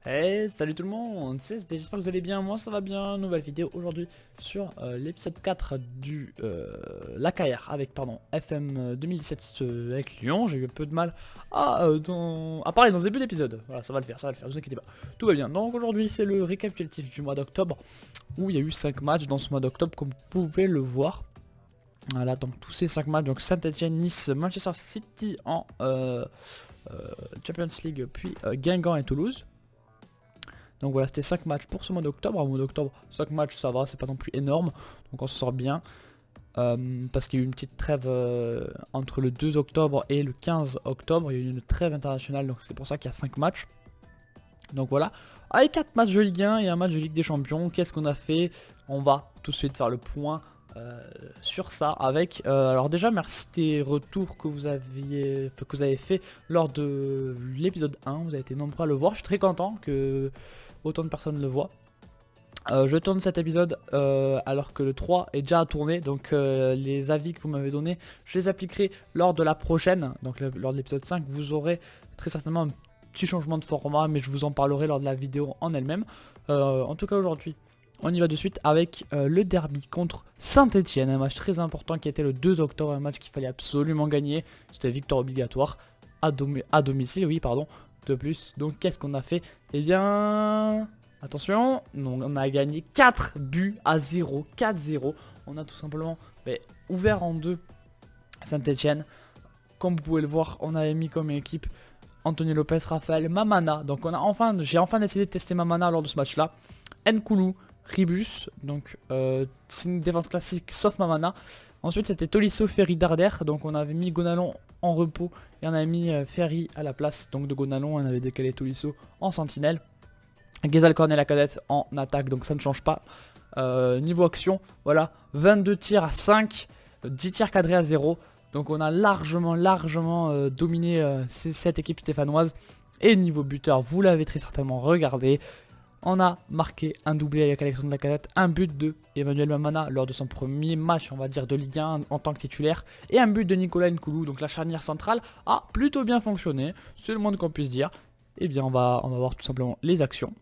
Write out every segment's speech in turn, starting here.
Hey, salut tout le monde, j'espère que vous allez bien, moi ça va bien, nouvelle vidéo aujourd'hui sur l'épisode 4 du l'AKR avec FM 2017 avec Lyon. J'ai eu un peu de mal à parler dans ce début d'épisode, voilà ça va le faire, vous inquiétez pas, tout va bien. Donc aujourd'hui c'est le récapitulatif du mois d'octobre où il y a eu 5 matchs dans ce mois d'octobre comme vous pouvez le voir. Voilà, donc tous ces 5 matchs, donc Saint-Etienne, Nice, Manchester City en Champions League, puis Guingamp et Toulouse. Donc voilà, c'était 5 matchs pour ce mois d'octobre. Au mois d'octobre, 5 matchs, ça va, c'est pas non plus énorme. Donc on se sort bien. Parce qu'il y a eu une petite trêve entre le 2 octobre et le 15 octobre. Il y a eu une trêve internationale, donc c'est pour ça qu'il y a 5 matchs. Donc voilà. Avec 4 matchs de Ligue 1 et un match de Ligue des Champions, qu'est-ce qu'on a fait? On va tout de suite faire le point sur ça avec alors déjà merci des retours que vous avez fait lors de l'épisode 1. Vous avez été nombreux à le voir, je suis très content que autant de personnes le voient. Je tourne cet épisode alors que le 3 est déjà à tourner, donc les avis que vous m'avez donné je les appliquerai lors de la prochaine, donc lors de l'épisode 5. Vous aurez très certainement un petit changement de format, mais je vous en parlerai lors de la vidéo en elle-même. En tout cas aujourd'hui on y va de suite avec le derby contre Saint-Etienne, un match très important qui était le 2 octobre, un match qu'il fallait absolument gagner, c'était victoire obligatoire à domicile, oui pardon, de plus. Donc qu'est-ce qu'on a fait? Eh bien, attention, on a gagné 4 buts à 0, 4-0, on a tout simplement ouvert en deux Saint-Etienne. Comme vous pouvez le voir, on avait mis comme équipe Anthony Lopez, Raphaël, Mamana. Donc j'ai enfin décidé de tester Mamana lors de ce match-là. Nkoulou, Ribus, donc c'est une défense classique sauf Mamana. Ensuite c'était Tolisso, Ferry, Darder. Donc on avait mis Gonalon en repos et on avait mis Ferry à la place donc de Gonalon. On avait décalé Tolisso en sentinelle. Ghezal, Cornet, la cadette en attaque, donc ça ne change pas. Niveau action, voilà, 22 tirs à 5, 10 tirs cadrés à 0. Donc on a largement dominé cette équipe stéphanoise. Et niveau buteur, vous l'avez très certainement regardé, on a marqué un doublé avec Alexandre Lacazette, un but de Emmanuel Mamana lors de son premier match, on va dire, de Ligue 1 en tant que titulaire, et un but de Nicolas Nkoulou. Donc la charnière centrale a plutôt bien fonctionné, c'est le moins qu'on puisse dire. Et bien on va voir tout simplement les actions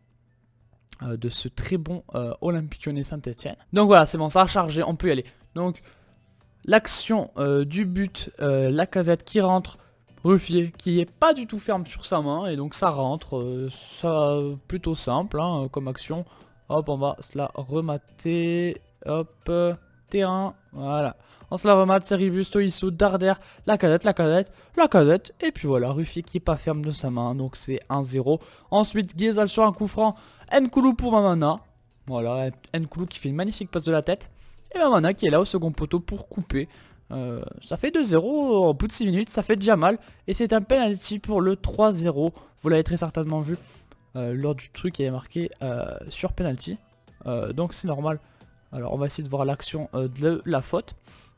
de ce très bon Olympique Lyonnais Saint-Etienne. Donc voilà, c'est bon, ça a chargé, on peut y aller. Donc l'action du but, Lacazette qui rentre, Ruffier qui est pas du tout ferme sur sa main, et donc ça rentre, ça plutôt simple hein, comme action. Hop, on va se la remater, hop, terrain, voilà. On se la remate, c'est Ribus, Tolisso, Darder, Lacazette, et puis voilà, Ruffier qui est pas ferme de sa main, donc c'est 1-0. Ensuite, Ghezal sur un coup franc, Nkoulou pour Mamana, voilà, Nkoulou qui fait une magnifique passe de la tête, et Mamana qui est là au second poteau pour couper. Ça fait 2-0 au bout de 6 minutes, ça fait déjà mal. Et c'est un penalty pour le 3-0. Vous l'avez très certainement vu lors du truc qui est marqué sur penalty. Donc c'est normal. Alors on va essayer de voir l'action de la faute.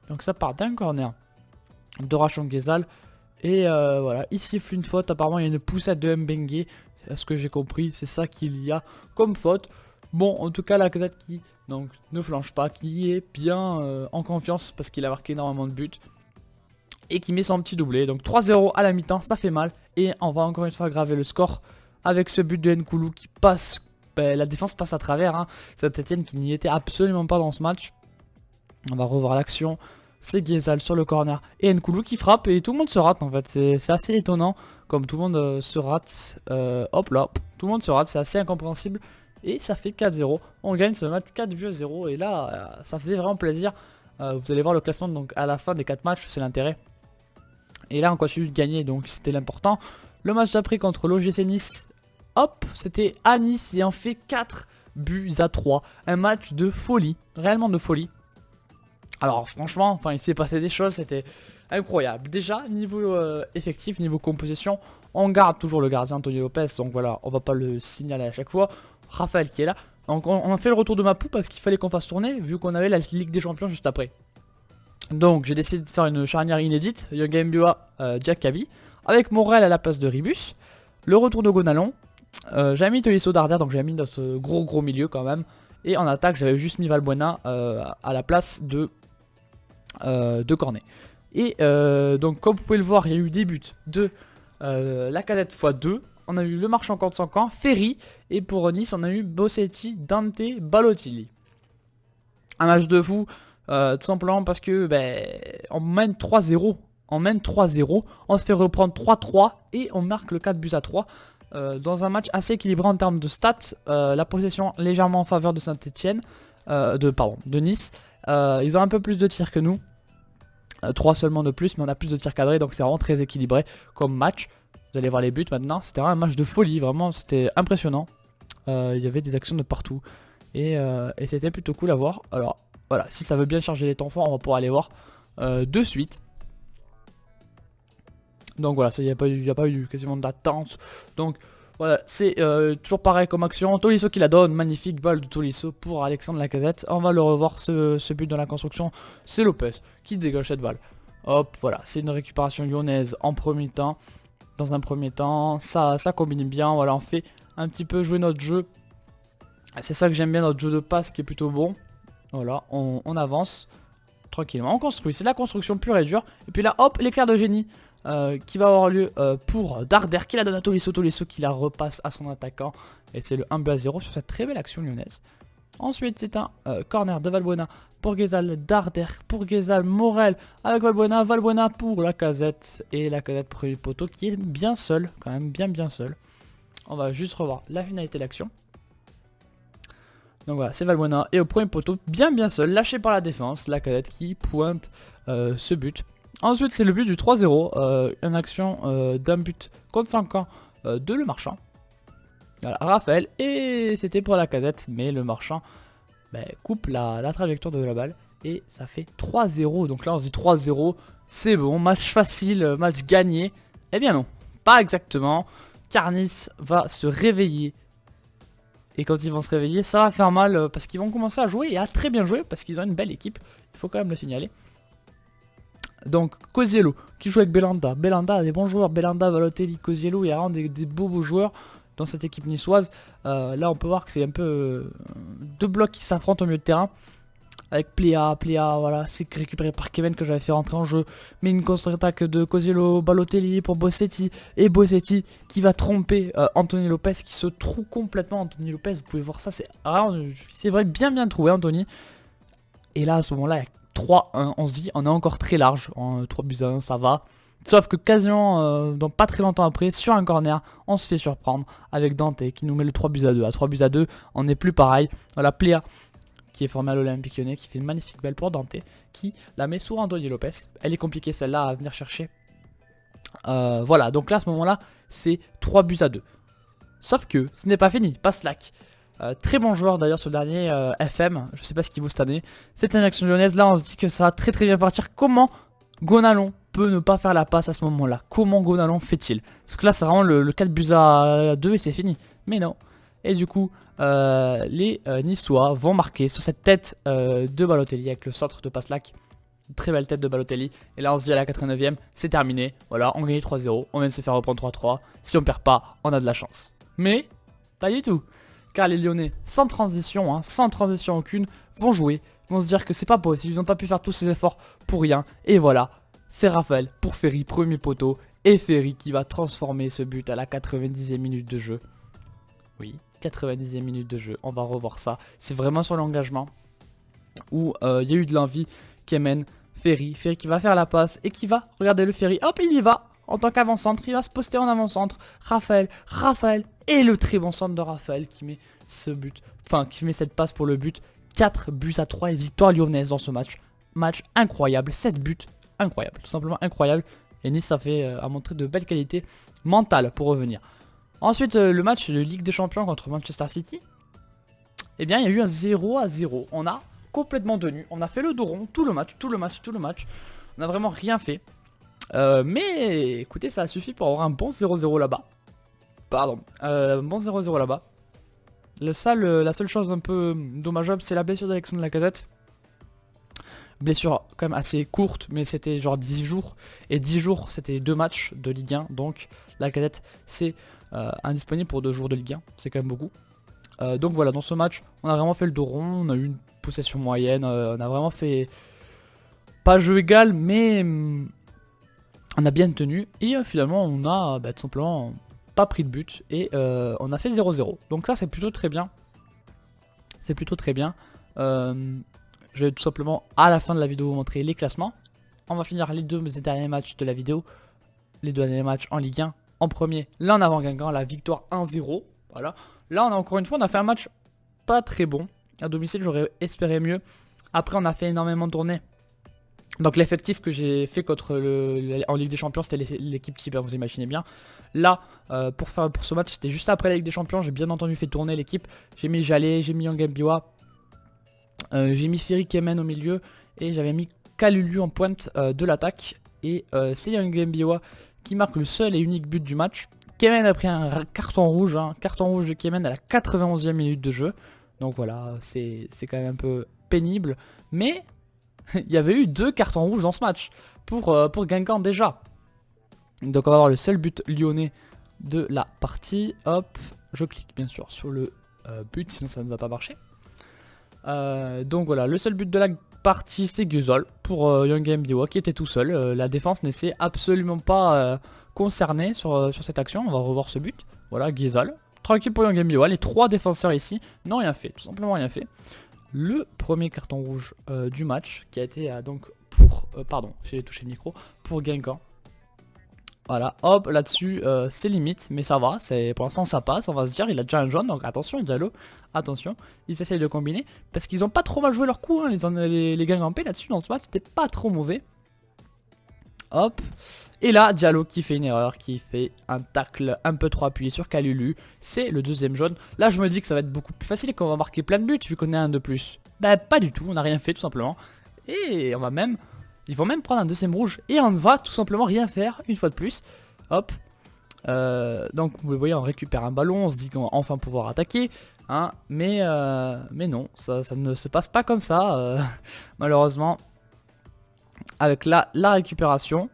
Donc ça part d'un corner de Rachon Ghezal. Et voilà, il siffle une faute. Apparemment il y a une poussette de Mbengue. C'est ce que j'ai compris, c'est ça qu'il y a comme faute. Bon, en tout cas, Lacazette qui donc ne flanche pas, qui est bien en confiance parce qu'il a marqué énormément de buts et qui met son petit doublé. Donc 3-0 à la mi-temps, ça fait mal. Et on va encore une fois graver le score avec ce but de Nkoulou qui passe. La défense passe à travers. Hein. Saint-Etienne qui n'y était absolument pas dans ce match. On va revoir l'action. C'est Ghezal sur le corner et Nkoulou qui frappe et tout le monde se rate en fait. C'est assez étonnant comme tout le monde se rate. Hop là, tout le monde se rate, c'est assez incompréhensible. Et ça fait 4-0, on gagne ce match 4-0 et là ça faisait vraiment plaisir. Vous allez voir le classement donc à la fin des 4 matchs, c'est l'intérêt. Et là on continue de gagner donc c'était l'important. Le match d'après contre l'OGC Nice, hop, c'était à Nice et on fait 4 buts à 3. Un match de folie, réellement de folie. Alors franchement, enfin il s'est passé des choses, c'était incroyable. Déjà niveau effectif, niveau composition, on garde toujours le gardien Anthony Lopez, donc voilà, on va pas le signaler à chaque fois. Raphaël qui est là. Donc on a fait le retour de Mapou parce qu'il fallait qu'on fasse tourner vu qu'on avait la Ligue des Champions juste après. Donc j'ai décidé de faire une charnière inédite, Yoga Mbua, Jack Kaby, avec Morel à la place de Ribus. Le retour de Gonalon. J'avais mis Tolisso Darder, donc j'ai mis dans ce gros milieu quand même. Et en attaque j'avais juste mis Valbuena à la place de Cornet. Et donc comme vous pouvez le voir, il y a eu des buts de la cadette x2 on a eu le Marchand contre son camp, Ferry, et pour Nice, on a eu Bossetti, Dante, Balotelli. Un match de fou, tout simplement parce que on mène 3-0. On mène 3-0, on se fait reprendre 3-3 et on marque le 4 buts à 3. Dans un match assez équilibré en termes de stats, la possession légèrement en faveur de Saint-Etienne, de Nice. Ils ont un peu plus de tirs que nous, 3 seulement de plus, mais on a plus de tirs cadrés, donc c'est vraiment très équilibré comme match. Vous allez voir les buts maintenant, c'était vraiment un match de folie, vraiment c'était impressionnant. Il y avait des actions de partout et c'était plutôt cool à voir. Alors voilà, si ça veut bien charger les temps forts, on va pouvoir aller voir de suite. Donc voilà, il n'y a pas eu quasiment d'attente. Donc voilà, c'est toujours pareil comme action. Tolisso qui la donne, magnifique balle de Tolisso pour Alexandre Lacazette. On va le revoir, ce but dans la construction. C'est Lopez qui dégage cette balle. Hop, voilà, c'est une récupération lyonnaise en premier temps. Dans un premier temps, ça combine bien. Voilà, on fait un petit peu jouer notre jeu. C'est ça que j'aime bien, notre jeu de passe qui est plutôt bon. Voilà, on avance tranquillement, on construit. C'est la construction pure et dure. Et puis là, hop, l'éclair de génie. Qui va avoir lieu pour Darder qui la donne à Tolisso, Tolisso qui la repasse à son attaquant et c'est le 1-0 sur cette très belle action lyonnaise. Ensuite c'est un corner de Valbuena pour Ghezal, Darder pour Ghezal, Morel avec Valbuena, Valbuena pour Lacazette et Lacazette premier poteau qui est bien seul, quand même bien seul. On va juste revoir la finalité de l'action. Donc voilà, c'est Valbuena et au premier poteau bien seul, lâché par la défense, Lacazette qui pointe ce but. Ensuite c'est le but du 3-0, une action d'un but contre 5 ans de Le Marchand. Voilà, Raphaël, et c'était pour Lacazette, mais Le Marchand coupe la trajectoire de la balle et ça fait 3-0. Donc là on se dit 3-0, c'est bon, match facile, match gagné. Eh bien non, pas exactement, car Nice va se réveiller. Et quand ils vont se réveiller, ça va faire mal parce qu'ils vont commencer à jouer et à très bien jouer parce qu'ils ont une belle équipe, il faut quand même le signaler. Donc Cosiello qui joue avec Belanda. Belanda a des bons joueurs. Belanda, Balotelli, Cosiello, il y a vraiment des beaux joueurs dans cette équipe niçoise. Là on peut voir que c'est un peu deux blocs qui s'affrontent au milieu de terrain. Avec Pléa, voilà, c'est récupéré par Kevin que j'avais fait rentrer en jeu. Mais une contre-attaque de Cosiello, Balotelli pour Bossetti. Et Bossetti qui va tromper Anthony Lopez qui se trouve complètement. Anthony Lopez, vous pouvez voir ça, c'est vrai bien trouvé Anthony. Et là à ce moment-là, 3-1, on se dit on est encore très large, 3 buts à 1 ça va. Sauf que quasiment dans pas très longtemps après, sur un corner, on se fait surprendre avec Dante qui nous met le 3 buts à 2. À 3 buts à 2, on n'est plus pareil. Voilà, Pléa qui est formé à l'Olympique Lyonnais, qui fait une magnifique balle pour Dante, qui la met sur Anthony Lopez. Elle est compliquée celle-là à venir chercher. Voilà, donc là à ce moment-là, c'est 3 buts à 2. Sauf que ce n'est pas fini, pas slack. Très bon joueur d'ailleurs ce dernier FM, je sais pas ce qu'il vaut cette année. C'est une action lyonnaise, là on se dit que ça va très bien partir. Comment Gonalon peut ne pas faire la passe à ce moment là? Comment Gonalon fait-il? Parce que là c'est vraiment le 4 buts à 2 et c'est fini. Mais non. Et du coup les Niçois vont marquer sur cette tête de Balotelli avec le centre de Passlack. Très belle tête de Balotelli. Et là on se dit à la 89e, c'est terminé. Voilà, on gagne 3-0, on vient de se faire reprendre 3-3. Si on perd pas, on a de la chance. Mais pas du tout. Car les Lyonnais, sans transition aucune, vont jouer, vont se dire que c'est pas possible, ils n'ont pas pu faire tous ces efforts pour rien. Et voilà, c'est Raphaël pour Ferry, premier poteau, et Ferry qui va transformer ce but à la 90e minute de jeu. Oui, 90e minute de jeu, on va revoir ça. C'est vraiment sur l'engagement où il y a eu de l'envie qui amène Ferry qui va faire la passe et qui va, regardez le Ferry, hop il y va. En tant qu'avant-centre, il va se poster en avant-centre. Raphaël, et le très bon centre de Raphaël qui met ce but, enfin qui met cette passe pour le but. 4 buts à 3 et victoire lyonnaise dans ce match. Match incroyable, 7 buts, incroyable, tout simplement incroyable. Et Nice a montré de belles qualités mentales pour revenir. Ensuite, le match de Ligue des Champions contre Manchester City. Eh bien, il y a eu un 0-0. On a complètement tenu, on a fait le dos rond, tout le match. On n'a vraiment rien fait. Mais écoutez, ça a suffi pour avoir un bon 0-0 là-bas. Pardon, bon 0-0 là-bas. La seule chose un peu dommageable, c'est la blessure d'Alexandre Lacazette. Blessure quand même assez courte, mais c'était genre 10 jours. Et 10 jours, c'était 2 matchs de Ligue 1. Donc Lacazette, c'est indisponible pour 2 jours de Ligue 1. C'est quand même beaucoup. Donc voilà, dans ce match, on a vraiment fait le dos rond. On a eu une possession moyenne. On a vraiment fait... pas jeu égal, mais... on a bien tenu et finalement on a tout simplement pas pris de but et on a fait 0-0. Donc ça c'est plutôt très bien. C'est plutôt très bien. Je vais tout simplement à la fin de la vidéo vous montrer les classements. On va finir les deux derniers matchs de la vidéo. Les deux derniers matchs en Ligue 1. En premier, là en avant Guingamp, la victoire 1-0. Voilà. Là on a encore une fois, on a fait un match pas très bon. À domicile j'aurais espéré mieux. Après on a fait énormément de tournées. Donc l'effectif que j'ai fait contre en Ligue des Champions, c'était l'équipe type, vous imaginez bien. Là, pour ce match, c'était juste après la Ligue des Champions, j'ai bien entendu fait tourner l'équipe. J'ai mis Jalé, j'ai mis Yann Biwa, j'ai mis Ferry Kemen au milieu et j'avais mis Kalulu en pointe de l'attaque. Et c'est Yann Biwa qui marque le seul et unique but du match. Kemen a pris un carton rouge de Kemen à la 91e minute de jeu. Donc voilà, c'est quand même un peu pénible, mais... il y avait eu 2 cartons rouges dans ce match pour Guingamp déjà. Donc on va avoir le seul but lyonnais de la partie. Hop, je clique bien sûr sur le but, sinon ça ne va pas marcher. Donc voilà, le seul but de la partie c'est Guzol pour Young Biwa qui était tout seul. La défense n'essaie absolument pas concernée sur cette action. On va revoir ce but. Voilà, Guzol. Tranquille pour Young Biwa. Les 3 défenseurs ici n'ont rien fait, tout simplement rien fait. Le premier carton rouge du match qui a été donc pour pardon, j'ai touché le micro, pour Guingamp. Voilà, hop, là-dessus c'est limite, mais ça va, pour l'instant ça passe, on va se dire, il a déjà un jaune, donc attention Diallo, attention, ils essayent de combiner, parce qu'ils ont pas trop mal joué leur coup, hein, les Guingampais là-dessus dans ce match, c'était pas trop mauvais. Hop, et là Diallo qui fait une erreur, qui fait un tacle un peu trop appuyé sur Kalulu, c'est le deuxième jaune. Là je me dis que ça va être beaucoup plus facile et qu'on va marquer plein de buts vu qu'on est un de plus. Bah pas du tout, on n'a rien fait tout simplement. Et on va même, ils vont même prendre un deuxième rouge et on ne va tout simplement rien faire une fois de plus. Hop, donc vous voyez on récupère un ballon, on se dit qu'on va enfin pouvoir attaquer. Hein, mais non, ça ne se passe pas comme ça malheureusement. Avec la récupération.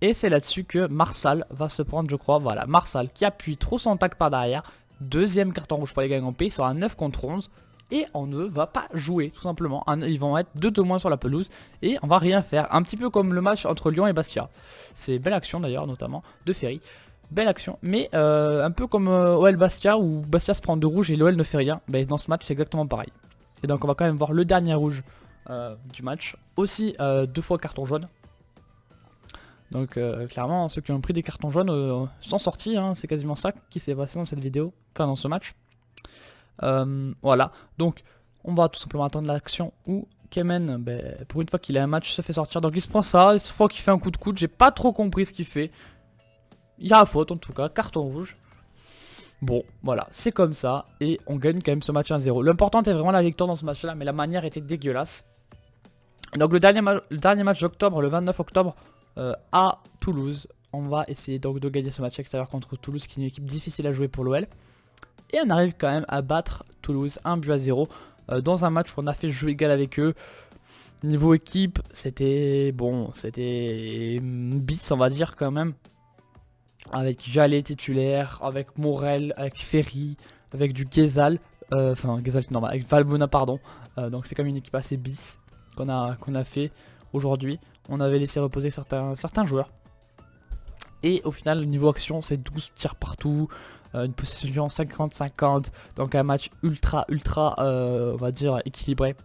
Et c'est là-dessus que Marsal va se prendre, je crois. Voilà, Marsal qui appuie trop son tac par derrière. Deuxième carton rouge pour les Guingampais. Ils sont à 9 contre 11. Et on ne va pas jouer, tout simplement. Ils vont être 2 de moins sur la pelouse. Et on va rien faire. Un petit peu comme le match entre Lyon et Bastia. C'est belle action d'ailleurs, notamment de Ferry. Belle action. Mais un peu comme OL Bastia, où Bastia se prend 2 rouges et l'OL ne fait rien. Ben, dans ce match, c'est exactement pareil. Et donc on va quand même voir le dernier rouge du match. Aussi 2 fois carton jaune. Donc clairement ceux qui ont pris des cartons jaunes sont sortis, hein. C'est quasiment ça qui s'est passé dans cette vidéo, enfin dans ce match. Voilà, donc on va tout simplement attendre l'action où Kemen, pour une fois qu'il a un match, se fait sortir. Donc il se prend ça, il se voit qu'il fait un coup de coude, j'ai pas trop compris ce qu'il fait. Il y a la faute en tout cas, carton rouge. Bon, voilà, c'est comme ça, et on gagne quand même ce match 1-0. L'important est vraiment la victoire dans ce match là, mais la manière était dégueulasse. Donc le dernier match d'octobre, le 29 octobre, à Toulouse. On va essayer donc de gagner ce match extérieur contre Toulouse, qui est une équipe difficile à jouer pour l'OL. Et on arrive quand même à battre Toulouse 1-0 dans un match où on a fait jeu égal avec eux. Niveau équipe, c'était bon, c'était bis on va dire quand même. Avec Jalé titulaire, avec Morel, avec Ferry, avec du Ghezal. Enfin Ghezal c'est normal, avec Valbuena pardon. Donc c'est quand même une équipe assez bis qu'on a fait aujourd'hui. On avait laissé reposer certains joueurs. Et au final, niveau action, c'est 12 tirs partout. Une possession 50-50. Donc un match ultra, on va dire, équilibré.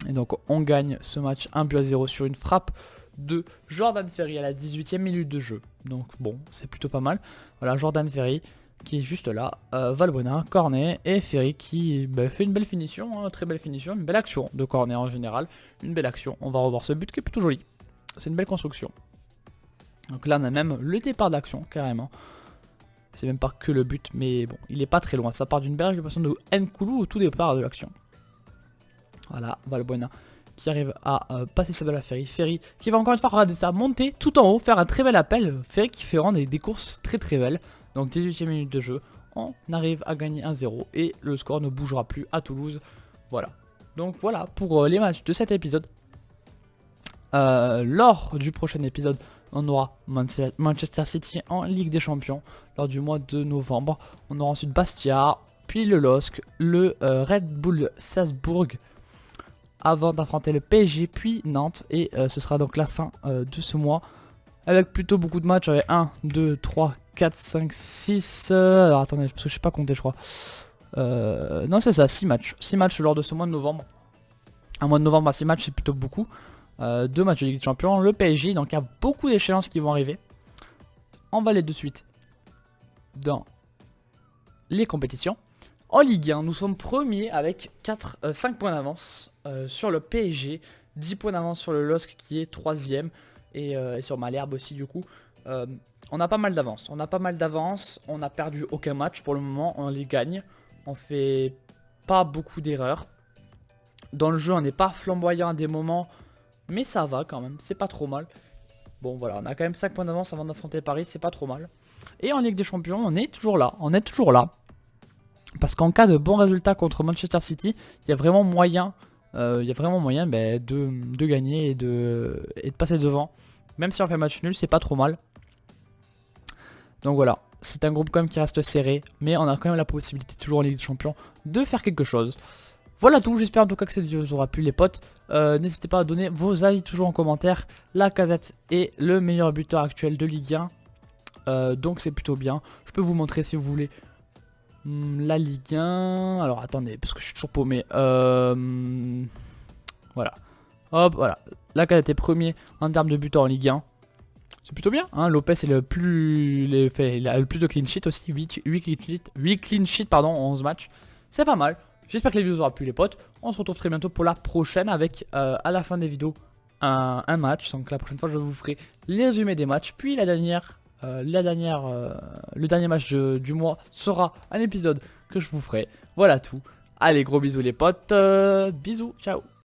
Et donc on gagne ce match 1-0 sur une frappe de Jordan Ferry à la 18e minute de jeu. Donc bon, c'est plutôt pas mal. Voilà, Jordan Ferry qui est juste là. Valbuena, Cornet et Ferry qui fait une belle finition, hein, très belle finition, une belle action de Cornet en général. Une belle action. On va revoir ce but qui est plutôt joli. C'est une belle construction. Donc là on a même le départ de l'action carrément. C'est même pas que le but, mais bon, il est pas très loin. Ça part d'une belle récupération de Nkoulou au tout départ de l'action. Voilà, Valbuena qui arrive à passer sa balle à Ferry. Ferry qui va encore une fois regarder ça, monter tout en haut, faire un très bel appel. Ferry qui fait rendre des courses très belles. Donc 18e minute de jeu, on arrive à gagner 1-0 et le score ne bougera plus à Toulouse. Voilà. Donc voilà pour les matchs de cet épisode. Lors du prochain épisode, on aura Manchester City en Ligue des Champions lors du mois de novembre. On aura ensuite Bastia, puis le LOSC, le Red Bull Salzbourg, avant d'affronter le PSG, puis Nantes. Et ce sera donc la fin de ce mois, avec plutôt beaucoup de matchs, avec 1, 2, 3, 4, 5, 6... alors attendez, parce que je sais pas compter je crois. Non c'est ça, 6 matchs. 6 matchs lors de ce mois de novembre. Un mois de novembre à 6 matchs c'est plutôt beaucoup. 2 matchs de Ligue des Champions, le PSG, donc il y a beaucoup d'échéances qui vont arriver. On va aller de suite dans les compétitions. En Ligue 1, nous sommes premiers avec 5 points d'avance sur le PSG, 10 points d'avance sur le LOSC qui est 3ème et sur Malherbe aussi du coup. On a pas mal d'avance, on n'a perdu aucun match pour le moment, on les gagne, on fait pas beaucoup d'erreurs. Dans le jeu on n'est pas flamboyant à des moments, mais ça va quand même, c'est pas trop mal. Bon voilà, on a quand même 5 points d'avance avant d'affronter Paris, c'est pas trop mal. Et en Ligue des Champions, on est toujours là. Parce qu'en cas de bons résultats contre Manchester City, il y a vraiment moyen, de gagner et de passer devant. Même si on fait match nul, c'est pas trop mal. Donc voilà, c'est un groupe quand même qui reste serré, mais on a quand même la possibilité toujours en Ligue des Champions de faire quelque chose. Voilà tout, j'espère en tout cas que cette vidéo vous aura plu les potes. N'hésitez pas à donner vos avis toujours en commentaire. Lacazette est le meilleur buteur actuel de Ligue 1. Donc c'est plutôt bien. Je peux vous montrer si vous voulez la Ligue 1. Alors attendez, parce que je suis toujours paumé. Voilà. Hop, voilà. Lacazette est premier en termes de buteurs en Ligue 1. C'est plutôt bien, hein. Lopez est le plus... il a le plus de clean sheet aussi. 8 clean sheet pardon, en 11 matchs. C'est pas mal. J'espère que les vidéos vous aura plu les potes. On se retrouve très bientôt pour la prochaine avec à la fin des vidéos un match. Donc la prochaine fois je vous ferai les résumés des matchs. Puis le dernier match du mois sera un épisode que je vous ferai. Voilà tout. Allez, gros bisous les potes. Bisous, ciao.